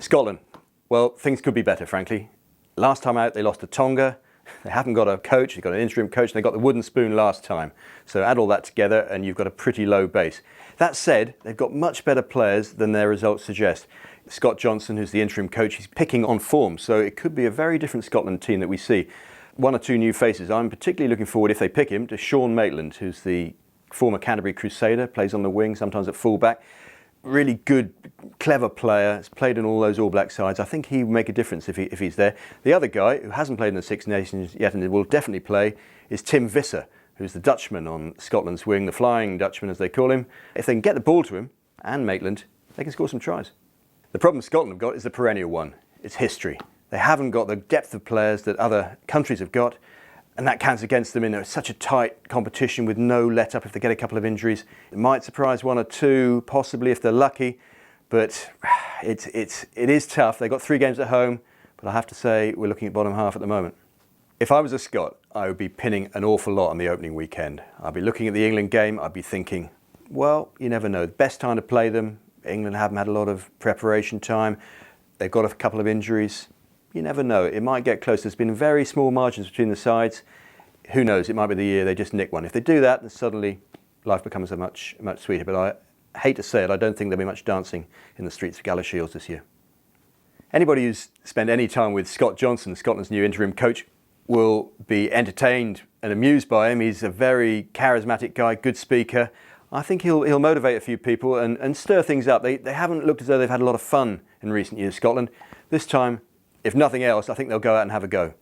Scotland. Well, things could be better, frankly. Last time out, they lost to Tonga. They haven't got a coach, they've got an interim coach, and they got the wooden spoon last time. So add all that together and you've got a pretty low base. That said, they've got much better players than their results suggest. Scott Johnson, who's the interim coach, he's picking on form, so it could be a very different Scotland team that we see. One or two new faces. I'm particularly looking forward, if they pick him, to Sean Maitland, who's the former Canterbury Crusader, plays on the wing, sometimes at fullback. Really good, clever player, has played in all those All Black sides. I think he will make a difference if he's there. The other guy, who hasn't played in the Six Nations yet and will definitely play, is Tim Visser, who's the Dutchman on Scotland's wing, the Flying Dutchman as they call him. If they can get the ball to him, and Maitland, they can score some tries. The problem Scotland have got is the perennial one. It's history. They haven't got the depth of players that other countries have got, and that counts against them in such a tight competition with no let-up if they get a couple of injuries. It might surprise one or two, possibly if they're lucky, but it is tough. They've got 3 games at home, but I have to say we're looking at bottom half at the moment. If I was a Scot, I would be pinning an awful lot on the opening weekend. I'd be looking at the England game, I'd be thinking, well, you never know. The best time to play them, England haven't had a lot of preparation time. They've got a couple of injuries. You never know. It might get close. There's been very small margins between the sides. Who knows? It might be the year they just nick one. If they do that, then suddenly life becomes much sweeter. But I hate to say it, I don't think there'll be much dancing in the streets of Galashiels this year. Anybody who's spent any time with Scott Johnson, Scotland's new interim coach, will be entertained and amused by him. He's a very charismatic guy, good speaker. I think he'll motivate a few people and stir things up. They haven't looked as though they've had a lot of fun in recent years, Scotland. This time, if nothing else, I think they'll go out and have a go.